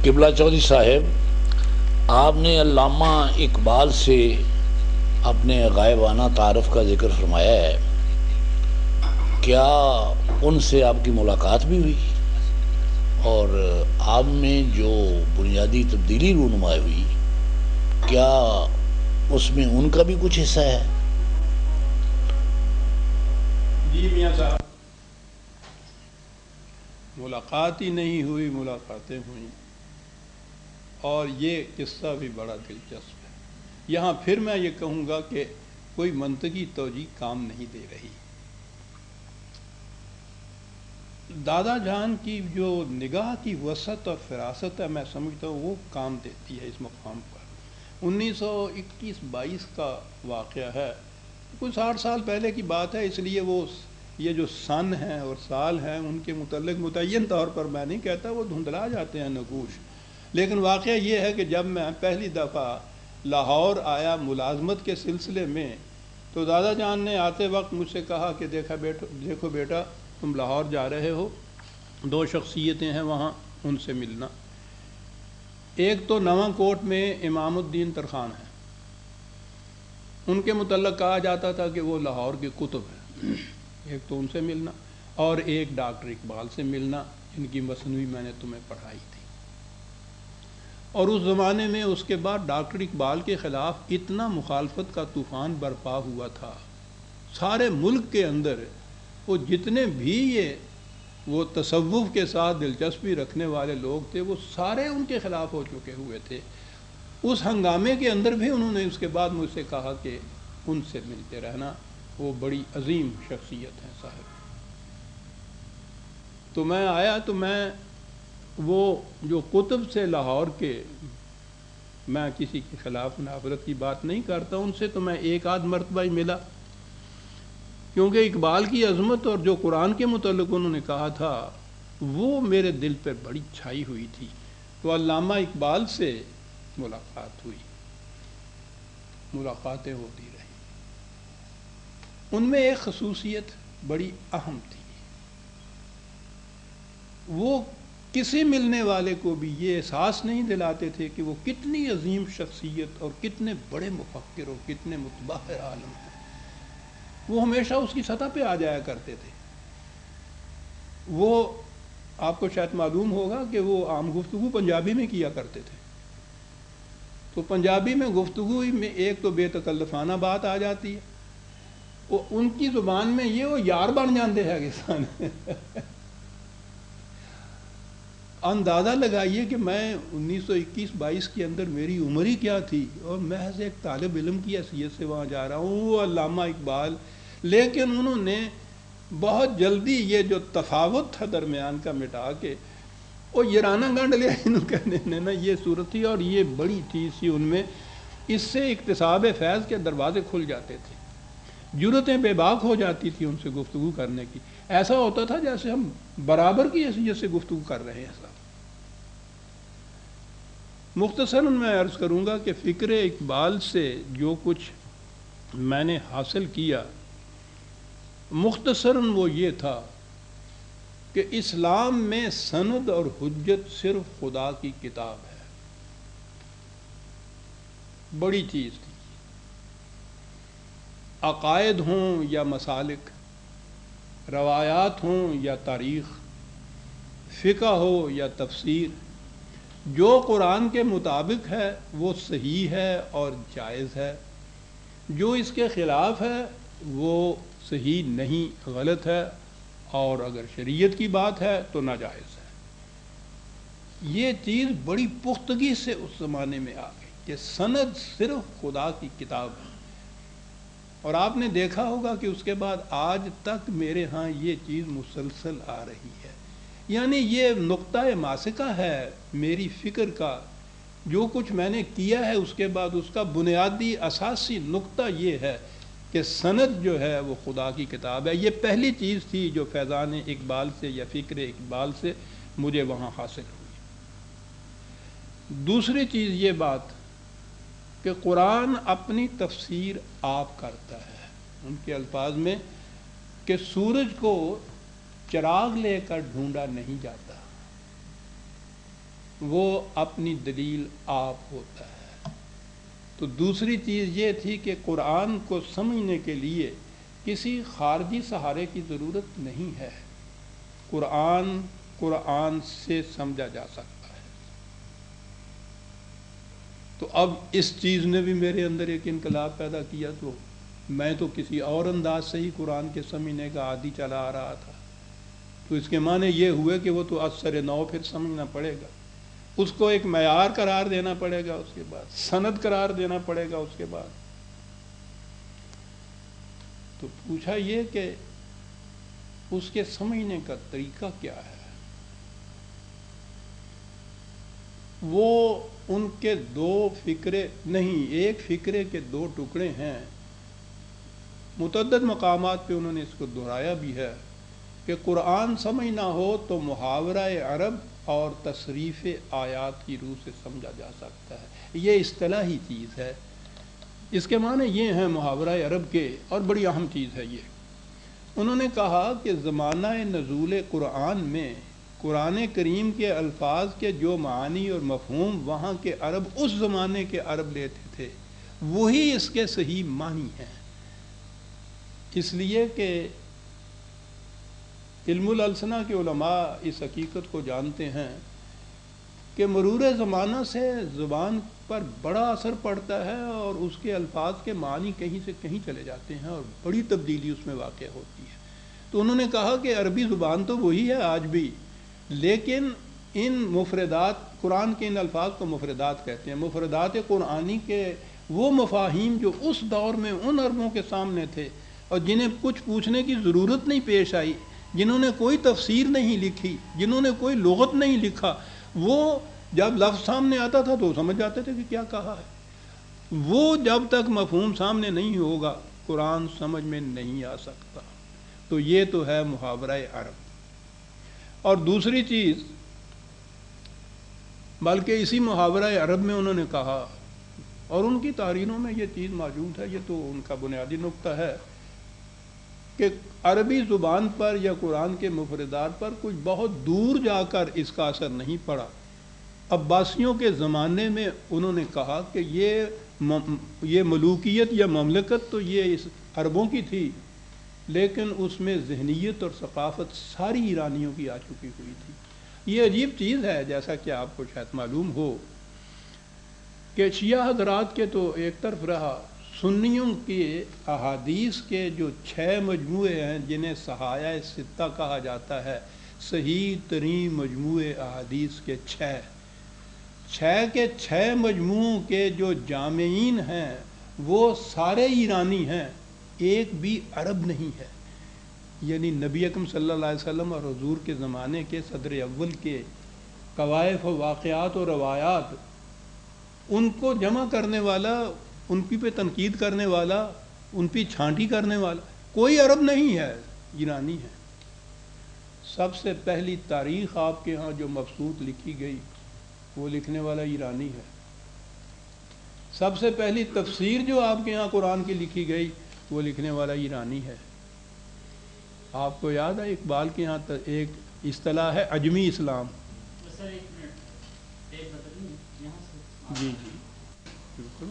قبلہ چودھری صاحب، آپ نے علامہ اقبال سے اپنے غائبانہ تعارف کا ذکر فرمایا ہے، کیا ان سے آپ کی ملاقات بھی ہوئی؟ اور آپ میں جو بنیادی تبدیلی رونما ہوئی، کیا اس میں ان کا بھی کچھ حصہ ہے؟ جی میاں صاحب، ملاقات ہی نہیں ہوئی، ملاقاتیں ہوئیں، اور یہ قصہ بھی بڑا دلچسپ ہے۔ یہاں پھر میں یہ کہوں گا کہ کوئی منطقی توجیہ کام نہیں دے رہی۔ دادا جان کی جو نگاہ کی وسعت اور فراست ہے، میں سمجھتا ہوں وہ کام دیتی ہے اس مقام پر۔ 1921-22 کا واقعہ ہے، کوئی 60 سال پہلے کی بات ہے، اس لیے وہ یہ جو سن ہیں اور سال ہیں ان کے متعلق متعین طور پر میں نہیں کہتا، وہ دھندلا جاتے ہیں نقوش۔ لیکن واقعہ یہ ہے کہ جب میں پہلی دفعہ لاہور آیا ملازمت کے سلسلے میں، تو دادا جان نے آتے وقت مجھ سے کہا کہ دیکھو بیٹا، تم لاہور جا رہے ہو، 2 شخصیتیں ہیں وہاں، ان سے ملنا۔ ایک تو نواں کوٹ میں امام الدین ترخان ہے، ان کے متعلق کہا جاتا تھا کہ وہ لاہور کے قطب ہیں، ایک تو ان سے ملنا، اور ایک ڈاکٹر اقبال سے ملنا، جن کی مثنوی میں نے تمہیں پڑھائی تھی۔ اور اس زمانے میں اس کے بعد ڈاکٹر اقبال کے خلاف اتنا مخالفت کا طوفان برپا ہوا تھا سارے ملک کے اندر، وہ جتنے بھی وہ تصوف کے ساتھ دلچسپی رکھنے والے لوگ تھے، وہ سارے ان کے خلاف ہو چکے ہوئے تھے۔ اس ہنگامے کے اندر بھی انہوں نے اس کے بعد مجھ سے کہا کہ ان سے ملتے رہنا، وہ بڑی عظیم شخصیت ہیں صاحب۔ تو میں آیا تو میں وہ جو قطب سے لاہور کے، میں کسی کے خلاف منافرت کی بات نہیں کرتا، ان سے تو میں ایک آدھ مرتبہ ہی ملا، کیونکہ اقبال کی عظمت اور جو قرآن کے متعلق انہوں نے کہا تھا وہ میرے دل پر بڑی چھائی ہوئی تھی۔ تو علامہ اقبال سے ملاقات ہوئی، ملاقاتیں ہوتی رہیں۔ ان میں ایک خصوصیت بڑی اہم تھی، وہ کسی ملنے والے کو بھی یہ احساس نہیں دلاتے تھے کہ وہ کتنی عظیم شخصیت اور کتنے بڑے مفکر اور کتنے متبحر عالم ہیں۔ وہ ہمیشہ اس کی سطح پہ آ جایا کرتے تھے۔ وہ آپ کو شاید معلوم ہوگا کہ وہ عام گفتگو پنجابی میں کیا کرتے تھے، تو پنجابی میں گفتگو میں ایک تو بے تکلفانہ بات آ جاتی ہے، وہ ان کی زبان میں یہ وہ یار بن جاندے ہیں کسان۔ اندازہ لگائیے کہ میں 1921-22 کے اندر میری عمر ہی کیا تھی، اور محض ایک طالب علم کی حیثیت سے وہاں جا رہا ہوں، وہ علامہ اقبال۔ لیکن انہوں نے بہت جلدی یہ جو تفاوت تھا درمیان کا مٹا کے، وہ یرانہ گنڈ لیا انہوں کہنے نا، یہ صورت تھی، اور یہ بڑی چیز تھی ان میں۔ اس سے اکتساب فیض کے دروازے کھل جاتے تھے، جرأتیں بے باک ہو جاتی تھی ان سے گفتگو کرنے کی۔ ایسا ہوتا تھا جیسے ہم برابر کی حیثیت سے گفتگو کر رہے ہیں صاحب۔ مختصراً میں عرض کروں گا کہ فکر اقبال سے جو کچھ میں نے حاصل کیا، مختصراً وہ یہ تھا کہ اسلام میں سند اور حجت صرف خدا کی کتاب ہے، بڑی چیز تھی۔ عقائد ہوں یا مسالک، روایات ہوں یا تاریخ، فقہ ہو یا تفسیر، جو قرآن کے مطابق ہے وہ صحیح ہے اور جائز ہے، جو اس کے خلاف ہے وہ صحیح نہیں، غلط ہے، اور اگر شریعت کی بات ہے تو ناجائز ہے۔ یہ چیز بڑی پختگی سے اس زمانے میں آ گئی کہ سند صرف خدا کی کتاب ہے۔ اور آپ نے دیکھا ہوگا کہ اس کے بعد آج تک میرے ہاں یہ چیز مسلسل آ رہی ہے، یعنی یہ نقطہ ماسکہ ہے میری فکر کا۔ جو کچھ میں نے کیا ہے اس کے بعد اس کا بنیادی اساسی نقطہ یہ ہے کہ سند جو ہے وہ خدا کی کتاب ہے۔ یہ پہلی چیز تھی جو فیضان اقبال سے یا فکر اقبال سے مجھے وہاں حاصل ہوئی۔ دوسری چیز یہ بات کہ قرآن اپنی تفسیر آپ کرتا ہے، ان کے الفاظ میں کہ سورج کو چراغ لے کر ڈھونڈا نہیں جاتا، وہ اپنی دلیل آپ ہوتا ہے۔ تو دوسری چیز یہ تھی کہ قرآن کو سمجھنے کے لیے کسی خارجی سہارے کی ضرورت نہیں ہے، قرآن سے سمجھا جا سکتا ہے۔ تو اب اس چیز نے بھی میرے اندر ایک انقلاب پیدا کیا، تو میں تو کسی اور انداز سے ہی قرآن کے سمجھنے کا عادی چلا آ رہا تھا، تو اس کے معنی یہ ہوئے کہ وہ تو از سر نو پھر سمجھنا پڑے گا، اس کو ایک معیار قرار دینا پڑے گا، اس کے بعد سند قرار دینا پڑے گا، اس کے بعد تو پوچھا یہ کہ اس کے سمجھنے کا طریقہ کیا ہے۔ وہ ان کے دو فکرے نہیں، ایک فکرے کے دو ٹکڑے ہیں، متعدد مقامات پہ انہوں نے اس کو دہرایا بھی ہے کہ قرآن سمجھنا ہو تو محاورہ عرب اور تصریف آیات کی روح سے سمجھا جا سکتا ہے۔ یہ اصطلاحی چیز ہے، اس کے معنی یہ ہیں محاورہ عرب کے، اور بڑی اہم چیز ہے یہ۔ انہوں نے کہا کہ زمانہ نزول قرآن میں قرآن کریم کے الفاظ کے جو معانی اور مفہوم وہاں کے عرب اس زمانے کے عرب لیتے تھے، وہی اس کے صحیح معنی ہیں، اس لیے کہ علم الالسنہ کے علماء اس حقیقت کو جانتے ہیں کہ مرور زمانہ سے زبان پر بڑا اثر پڑتا ہے، اور اس کے الفاظ کے معنی کہیں سے کہیں چلے جاتے ہیں، اور بڑی تبدیلی اس میں واقع ہوتی ہے۔ تو انہوں نے کہا کہ عربی زبان تو وہی ہے آج بھی، لیکن ان مفردات، قرآن کے ان الفاظ کو مفردات کہتے ہیں، مفردات قرآنی کے وہ مفاہیم جو اس دور میں ان عربوں کے سامنے تھے اور جنہیں کچھ پوچھنے کی ضرورت نہیں پیش آئی، جنہوں نے کوئی تفسیر نہیں لکھی، جنہوں نے کوئی لغت نہیں لکھا، وہ جب لفظ سامنے آتا تھا تو سمجھ جاتے تھے کہ کیا کہا ہے۔ وہ جب تک مفہوم سامنے نہیں ہوگا قرآن سمجھ میں نہیں آ سکتا۔ تو یہ تو ہے محاورہ عرب۔ اور دوسری چیز، بلکہ اسی محاورہ عرب میں انہوں نے کہا، اور ان کی تحریروں میں یہ چیز موجود ہے، یہ تو ان کا بنیادی نقطہ ہے کہ عربی زبان پر یا قرآن کے مفردات پر کچھ بہت دور جا کر اس کا اثر نہیں پڑا۔ عباسیوں کے زمانے میں انہوں نے کہا کہ یہ ملوکیت یا مملکت تو یہ اس عربوں کی تھی، لیکن اس میں ذہنیت اور ثقافت ساری ایرانیوں کی آ چکی ہوئی تھی۔ یہ عجیب چیز ہے، جیسا کہ آپ کو شاید معلوم ہو کہ شیعہ حضرات کے تو ایک طرف رہا، سنیوں کے احادیث کے جو 6 مجموعے ہیں جنہیں صحائح ستہ کہا جاتا ہے، صحیح ترین مجموعے احادیث کے 6 کے 6 مجموعوں کے جو جامعین ہیں وہ سارے ایرانی ہیں، ایک بھی عرب نہیں ہے۔ یعنی نبی اکرم صلی اللہ علیہ وسلم اور حضور کے زمانے کے صدر اول کے قوائف و واقعات و روایات، ان کو جمع کرنے والا، ان پہ تنقید کرنے والا، ان پہ چھانٹی کرنے والا کوئی عرب نہیں ہے، ایرانی ہے۔ سب سے پہلی تاریخ آپ کے ہاں جو مبسوط لکھی گئی وہ لکھنے والا ایرانی ہے۔ سب سے پہلی تفسیر جو آپ کے ہاں قرآن کی لکھی گئی وہ لکھنے والا ایرانی ہے۔ آپ کو یاد ہے اقبال کے ہاں ایک اصطلاح ہے عجمی اسلام۔ جی جی بالکل۔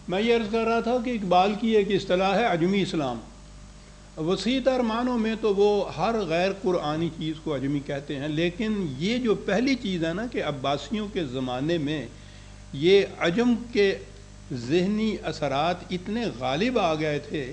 میں یہ عرض کر رہا تھا کہ اقبال کی ایک اصطلاح ہے عجمی اسلام۔ وسیع تر معنوں میں تو وہ ہر غیر قرآنی چیز کو عجمی کہتے ہیں، لیکن یہ جو پہلی چیز ہے نا کہ عباسیوں کے زمانے میں یہ عجم کے ذہنی اثرات اتنے غالب آ گئے تھے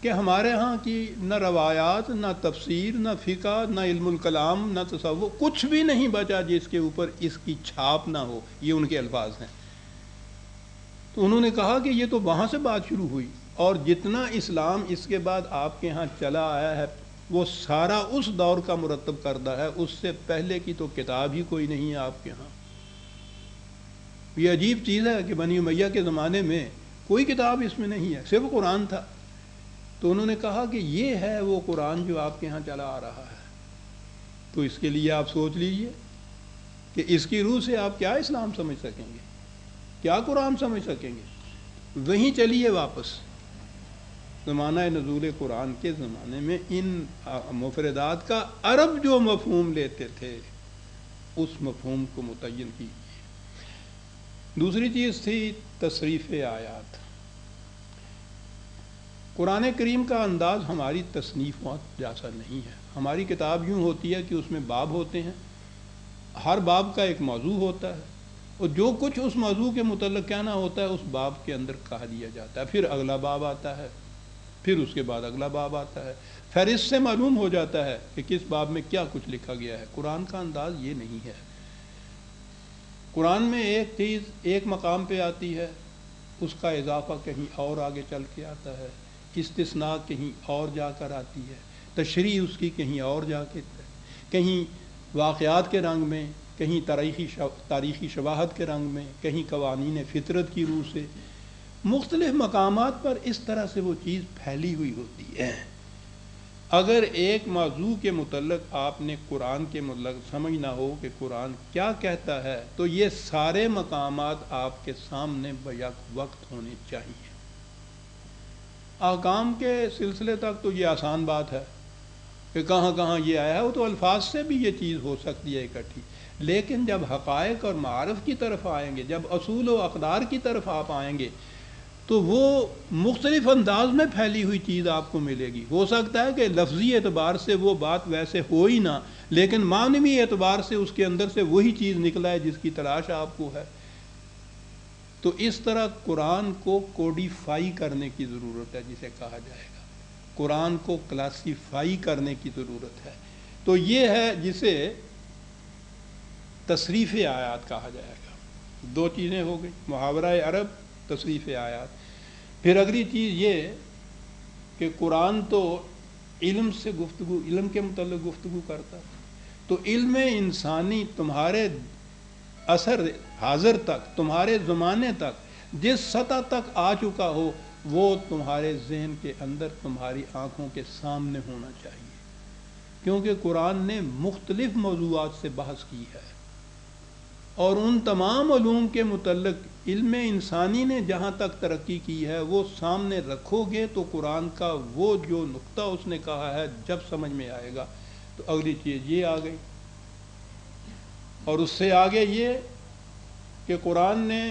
کہ ہمارے ہاں کی نہ روایات، نہ تفسیر، نہ فقہ، نہ علم الکلام، نہ تصوف، کچھ بھی نہیں بچا جس کے اوپر اس کی چھاپ نہ ہو۔ یہ ان کے الفاظ ہیں۔ تو انہوں نے کہا کہ یہ تو وہاں سے بات شروع ہوئی، اور جتنا اسلام اس کے بعد آپ کے ہاں چلا آیا ہے وہ سارا اس دور کا مرتب کردہ ہے، اس سے پہلے کی تو کتاب ہی کوئی نہیں ہے آپ کے ہاں۔ یہ عجیب چیز ہے کہ بنی امیہ کے زمانے میں کوئی کتاب اس میں نہیں ہے، صرف قرآن تھا۔ تو انہوں نے کہا کہ یہ ہے وہ قرآن جو آپ کے ہاں چلا آ رہا ہے۔ تو اس کے لیے آپ سوچ لیجئے کہ اس کی روح سے آپ کیا اسلام سمجھ سکیں گے، کیا قرآن سمجھ سکیں گے؟ وہیں چلیے واپس زمانہ نزول قرآن کے زمانے میں ان مفردات کا عرب جو مفہوم لیتے تھے اس مفہوم کو متعین کیجیے۔ دوسری چیز تھی تصریف آیات۔ قرآن کریم کا انداز ہماری تصنیفات جیسا نہیں ہے۔ ہماری کتاب یوں ہوتی ہے کہ اس میں باب ہوتے ہیں، ہر باب کا ایک موضوع ہوتا ہے، اور جو کچھ اس موضوع کے متعلق کہنا ہوتا ہے اس باب کے اندر کہہ دیا جاتا ہے، پھر اگلا باب آتا ہے، پھر اس کے بعد اگلا باب آتا ہے، پھر اس سے معلوم ہو جاتا ہے کہ کس باب میں کیا کچھ لکھا گیا ہے۔ قرآن کا انداز یہ نہیں ہے۔ قرآن میں ایک چیز ایک مقام پہ آتی ہے، اس کا اضافہ کہیں اور آگے چل کے آتا ہے، استثناء کہیں اور جا کر آتی ہے، تشریح اس کی کہیں اور جا کے، کہیں واقعات کے رنگ میں، کہیں تاریخی شواہد کے رنگ میں، کہیں قوانین فطرت کی روح سے، مختلف مقامات پر اس طرح سے وہ چیز پھیلی ہوئی ہوتی ہے۔ اگر ایک موضوع کے متعلق آپ نے قرآن کے متعلق سمجھنا ہو کہ قرآن کیا کہتا ہے تو یہ سارے مقامات آپ کے سامنے بیک وقت ہونے چاہیے۔ احکام کے سلسلے تک تو یہ آسان بات ہے کہ کہاں کہاں یہ آیا ہے، وہ تو الفاظ سے بھی یہ چیز ہو سکتی ہے اکٹھی، لیکن جب حقائق اور معارف کی طرف آئیں گے، جب اصول و اقدار کی طرف آپ آئیں گے تو وہ مختلف انداز میں پھیلی ہوئی چیز آپ کو ملے گی۔ ہو سکتا ہے کہ لفظی اعتبار سے وہ بات ویسے ہو ہی نہ، لیکن معنوی اعتبار سے اس کے اندر سے وہی چیز نکلا ہے جس کی تلاش آپ کو ہے۔ تو اس طرح قرآن کو کوڈیفائی کرنے کی ضرورت ہے، جسے کہا جائے گا قرآن کو کلاسیفائی کرنے کی ضرورت ہے۔ تو یہ ہے جسے تصریف آیات کہا جائے گا۔ دو چیزیں ہو گئی، محاورہ عرب، تصریف آیات۔ پھر اگلی چیز یہ کہ قرآن تو علم سے گفتگو، علم کے متعلق گفتگو کرتا ہے، تو علم انسانی تمہارے اثر حاضر تک، تمہارے زمانے تک جس سطح تک آ چکا ہو وہ تمہارے ذہن کے اندر، تمہاری آنکھوں کے سامنے ہونا چاہیے، کیونکہ قرآن نے مختلف موضوعات سے بحث کی ہے، اور ان تمام علوم کے متعلق علم انسانی نے جہاں تک ترقی کی ہے وہ سامنے رکھو گے تو قرآن کا وہ جو نقطہ اس نے کہا ہے جب سمجھ میں آئے گا تو اگلی چیز یہ آ گئی۔ اور اس سے آگے یہ کہ قرآن نے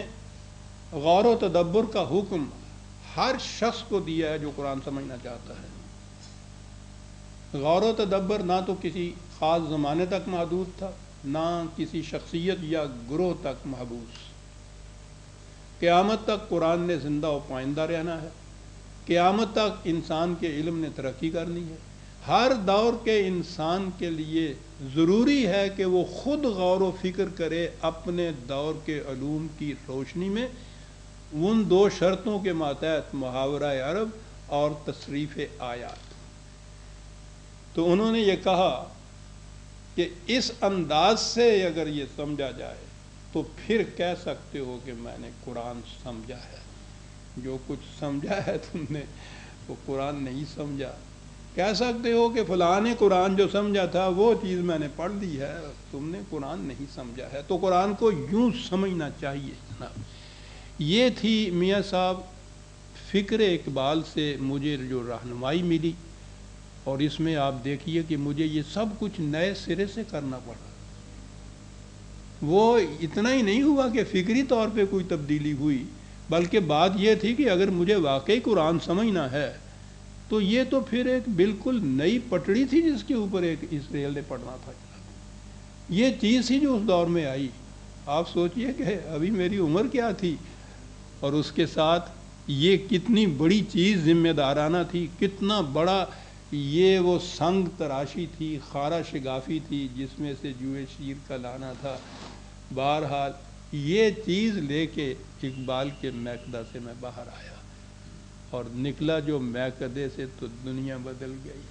غور و تدبر کا حکم ہر شخص کو دیا ہے جو قرآن سمجھنا چاہتا ہے۔ غور و تدبر نہ تو کسی خاص زمانے تک محدود تھا، نہ کسی شخصیت یا گروہ تک محبوس۔ قیامت تک قرآن نے زندہ و پائندہ رہنا ہے، قیامت تک انسان کے علم نے ترقی کرنی ہے۔ ہر دور کے انسان کے لیے ضروری ہے کہ وہ خود غور و فکر کرے اپنے دور کے علوم کی روشنی میں، ان دو شرطوں کے ماتحت، محاورہ عرب اور تصریف آیات۔ تو انہوں نے یہ کہا کہ اس انداز سے اگر یہ سمجھا جائے تو پھر کہہ سکتے ہو کہ میں نے قرآن سمجھا ہے۔ جو کچھ سمجھا ہے تم نے وہ قرآن نہیں سمجھا۔ کہہ سکتے ہو کہ فلاں نے قرآن جو سمجھا تھا وہ چیز میں نے پڑھ لی ہے، تم نے قرآن نہیں سمجھا ہے۔ تو قرآن کو یوں سمجھنا چاہیے جناب۔ یہ تھی میاں صاحب فکر اقبال سے مجھے جو رہنمائی ملی، اور اس میں آپ دیکھیے کہ مجھے یہ سب کچھ نئے سرے سے کرنا پڑا۔ وہ اتنا ہی نہیں ہوا کہ فکری طور پہ کوئی تبدیلی ہوئی، بلکہ بات یہ تھی کہ اگر مجھے واقعی قرآن سمجھنا ہے تو یہ تو پھر ایک بالکل نئی پٹڑی تھی جس کے اوپر ایک اس ریل نے پڑنا تھا۔ یہ چیز تھی جو اس دور میں آئی۔ آپ سوچئے کہ ابھی میری عمر کیا تھی، اور اس کے ساتھ یہ کتنی بڑی چیز ذمہ دارانہ تھی، کتنا بڑا یہ وہ سنگ تراشی تھی، خارہ شگافی تھی جس میں سے جوئے شیر کا لانا تھا۔ بہرحال یہ چیز لے کے اقبال کے میکدہ سے میں باہر آیا، اور نکلا جو میکدے سے تو دنیا بدل گئی۔